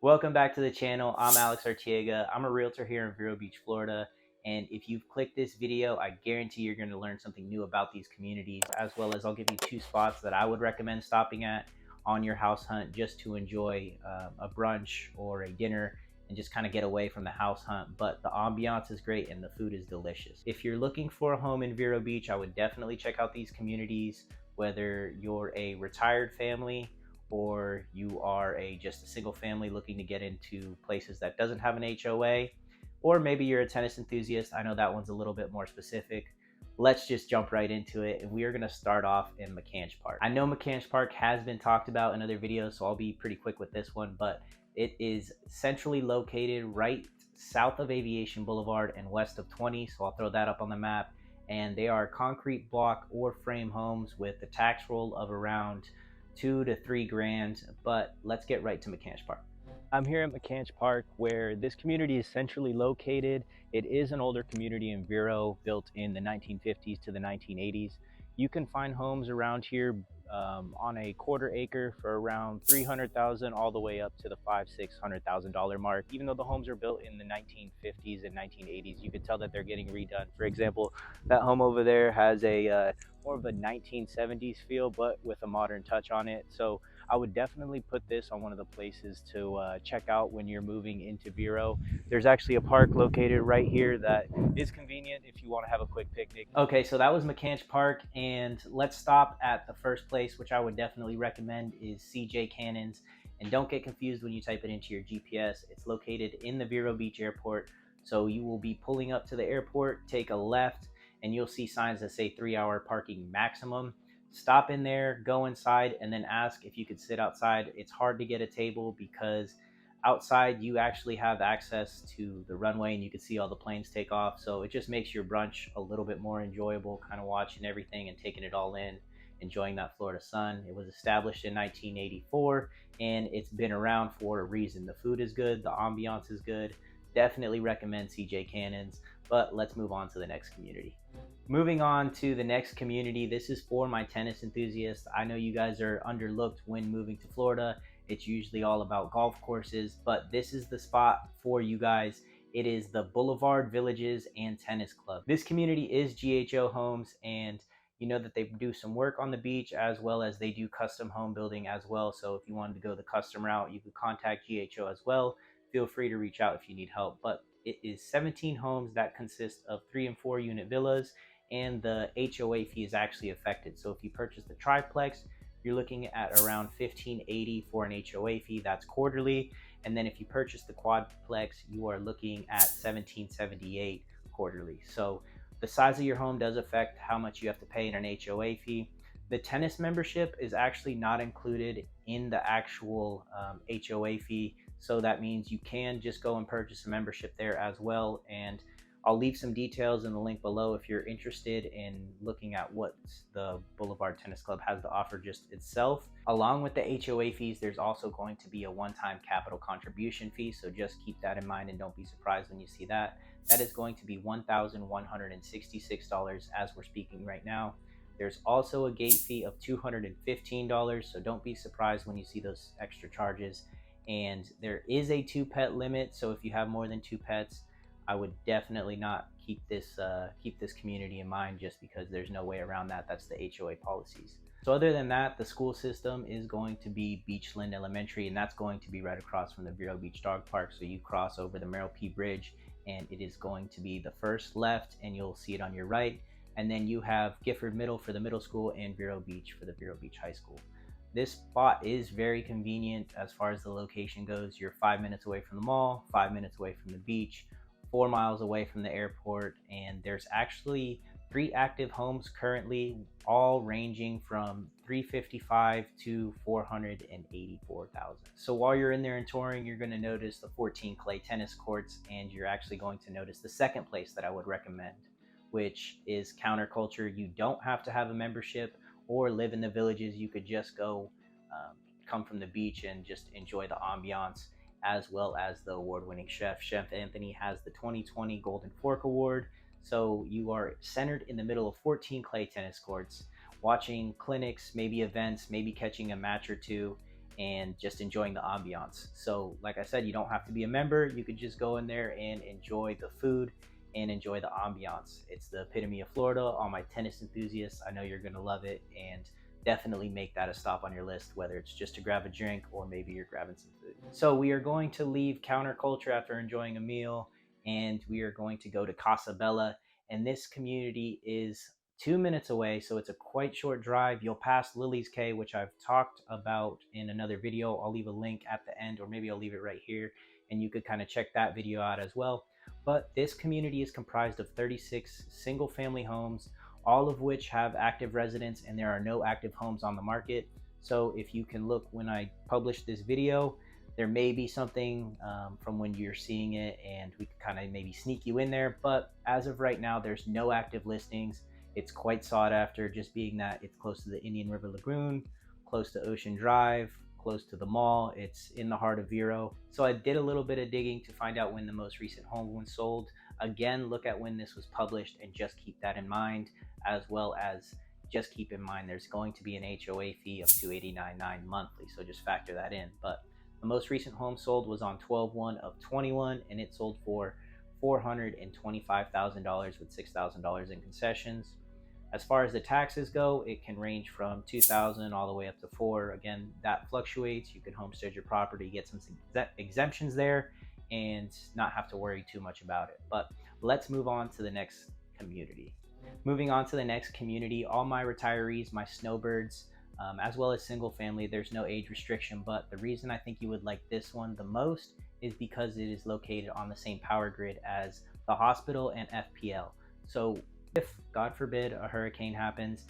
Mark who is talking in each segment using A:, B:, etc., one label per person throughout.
A: Welcome back to the channel. I'm Alex Arteaga. I'm a realtor here in Vero Beach, Florida. And if you've clicked this video, I guarantee you're going to learn something new about these communities, as well as I'll give you two spots that I would recommend stopping at on your house hunt just to enjoy a brunch or a dinner and just kind of get away from the house hunt. But the ambiance is great and the food is delicious. If you're looking for a home in Vero Beach, I would definitely check out these communities, whether you're a retired family or you are just a single family looking to get into places that doesn't have an HOA, or maybe you're a tennis enthusiast. I know that one's a little bit more specific. Let's just jump right into it, and we are going to start off in McCanch Park. I know McCanch Park has been talked about in other videos, so I'll be pretty quick with this one, but it is centrally located right south of Aviation Boulevard and west of 20, so I'll throw that up on the map. And they are concrete block or frame homes with a tax roll of around 2 to 3 grand. But let's get right to McCanch Park. I'm here at McCanch Park, where this community is centrally located. It is an older community in Vero, built in the 1950s to the 1980s. You can find homes around here on a quarter acre for around $300,000 all the way up to the $500,000-$600,000 mark. Even though the homes are built in the 1950s and 1980s, you can tell that they're getting redone. For example, that home over there has a more of a 1970s feel, but with a modern touch on it. So I would definitely put this on one of the places to check out when you're moving into Vero. There's actually a park located right here that is convenient if you want to have a quick picnic. Okay, so that was McCanch Park, and let's stop at the first place, which I would definitely recommend, is CJ Cannon's. And don't get confused when you type it into your GPS. It's located in the Vero Beach Airport. So you will be pulling up to the airport, take a left, and you'll see signs that say 3-hour parking maximum. Stop in there, go inside, and then ask if you could sit outside. It's hard to get a table because outside you actually have access to the runway and you can see all the planes take off. So it just makes your brunch a little bit more enjoyable, kind of watching everything and taking it all in, enjoying that Florida sun. It was established in 1984 and it's been around for a reason. The food is good, the ambiance is good. Definitely recommend CJ Cannon's. But let's move on to the next community. Moving on to the next community, this is for my tennis enthusiasts. I know you guys are underlooked when moving to Florida. It's usually all about golf courses, but this is the spot for you guys. It is the Boulevard Villages and Tennis Club. This community is GHO Homes, and you know that they do some work on the beach as well as they do custom home building as well. So if you wanted to go the custom route, you could contact GHO as well. Feel free to reach out if you need help. But it is 17 homes that consist of 3 and 4 unit villas, and the HOA fee is actually affected. So if you purchase the triplex, you're looking at around $1,580 for an HOA fee. That's quarterly. And then if you purchase the quadplex, you are looking at $1,778 quarterly. So the size of your home does affect how much you have to pay in an HOA fee. The tennis membership is actually not included in the actual HOA fee. So that means you can just go and purchase a membership there as well. And I'll leave some details in the link below if you're interested in looking at what the Boulevard Tennis Club has to offer just itself. Along with the HOA fees, there's also going to be a one-time capital contribution fee. So just keep that in mind and don't be surprised when you see that. That is going to be $1,166 as we're speaking right now. There's also a gate fee of $215. So don't be surprised when you see those extra charges. And there is a 2-pet limit. So if you have more than 2 pets, I would definitely not keep this community in mind, just because there's no way around that. That's the HOA policies. So other than that, the school system is going to be Beachland Elementary, and that's going to be right across from the Vero Beach Dog Park. So you cross over the Merrill P. Bridge, and it is going to be the first left, and you'll see it on your right. And then you have Gifford Middle for the middle school and Vero Beach for the Vero Beach High School. This spot is very convenient as far as the location goes. You're 5 minutes away from the mall, 5 minutes away from the beach, 4 miles away from the airport, and there's actually 3 active homes currently, all ranging from $355,000 to $484,000. So while you're in there and touring, you're going to notice the 14 clay tennis courts, and you're actually going to notice the second place that I would recommend, which is Counterculture. You don't have to have a membership or live in the villages. You could just go come from the beach and just enjoy the ambiance, as well as the award-winning chef. Chef Anthony has the 2020 Golden Fork Award. So you are centered in the middle of 14 clay tennis courts, watching clinics, maybe events, maybe catching a match or two. and just enjoying the ambiance. So like I said, you don't have to be a member. You could just go in there and enjoy the food and enjoy the ambiance. It's the epitome of Florida. All my tennis enthusiasts, I know you're going to love it, and definitely make that a stop on your list, whether it's just to grab a drink or maybe you're grabbing some food. So we are going to leave counterculture after enjoying a meal, and we are going to go to Casa Bella. And this community is 2 minutes away, so it's a quite short drive. You'll pass Lily's Cay, which I've talked about in another video. I'll leave a link at the end, or maybe I'll leave it right here, and you could kind of check that video out as well. But this community is comprised of 36 single family homes, all of which have active residents, and there are no active homes on the market. So if you can look when I publish this video, there may be something from when you're seeing it, and we can kind of maybe sneak you in there. But as of right now, there's no active listings. It's quite sought after, just being that it's close to the Indian River Lagoon, close to Ocean Drive, close to the mall. It's in the heart of Vero. So I did a little bit of digging to find out when the most recent home was sold. Again, look at when this was published and just keep that in mind, as well as just keep in mind there's going to be an HOA fee of $289.9 monthly, so just factor that in. But the most recent home sold was on 12/1 of 21, and it sold for $425,000 with $6,000 in concessions. As far as the taxes go, it can range from $2,000 all the way up to $4,000. Again, that fluctuates. You can homestead your property, get some exemptions there, and not have to worry too much about it. But let's move on to the next community. Moving on to the next community, all my retirees, my snowbirds, as well as single family, there's no age restriction. But the reason I think you would like this one the most is because it is located on the same power grid as the hospital and FPL. So if, God forbid, a hurricane happens,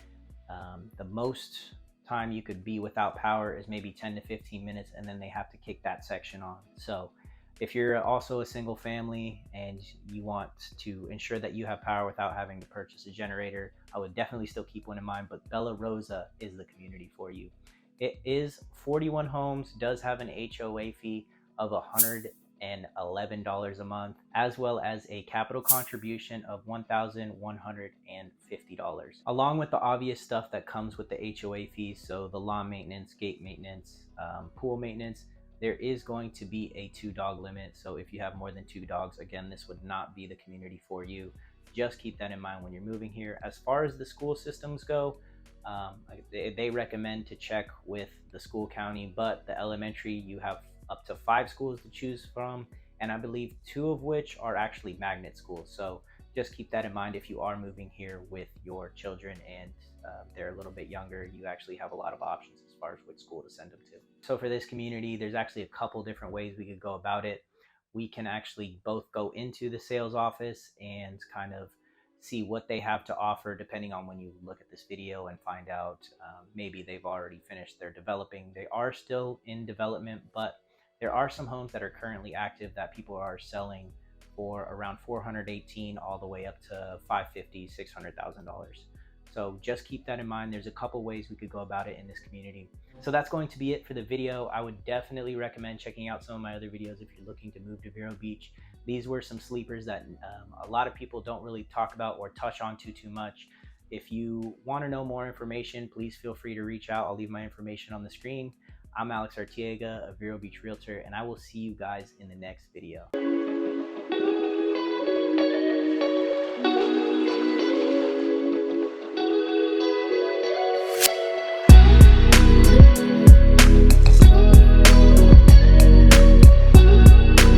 A: the most time you could be without power is maybe 10 to 15 minutes, and then they have to kick that section on. So if you're also a single family and you want to ensure that you have power without having to purchase a generator, I would definitely still keep one in mind, but Bella Rosa is the community for you. It is 41 homes, does have an HOA fee of $111 a month, as well as a capital contribution of $1,150, along with the obvious stuff that comes with the HOA fees. So the lawn maintenance, gate maintenance, pool maintenance. There is going to be a 2-dog limit. So if you have more than 2 dogs, again, this would not be the community for you. Just keep that in mind when you're moving here. As far as the school systems go, they recommend to check with the school county, but the elementary, you have up to 5 schools to choose from, and I believe 2 of which are actually magnet schools. So just keep that in mind if you are moving here with your children and they're a little bit younger. You actually have a lot of options as far as which school to send them to. So for this community, there's actually a couple different ways we could go about it. We can actually both go into the sales office and kind of see what they have to offer, depending on when you look at this video, and find out maybe they've already finished their developing. They are still in development, but there are some homes that are currently active that people are selling for around $418 all the way up to $550,000, $600,000. So just keep that in mind. There's a couple ways we could go about it in this community. So that's going to be it for the video. I would definitely recommend checking out some of my other videos if you're looking to move to Vero Beach. These were some sleepers that a lot of people don't really talk about or touch on too much. If you want to know more information, please feel free to reach out. I'll leave my information on the screen. I'm Alex Arteaga of Vero Beach Realtor, and I will see you guys in the next video.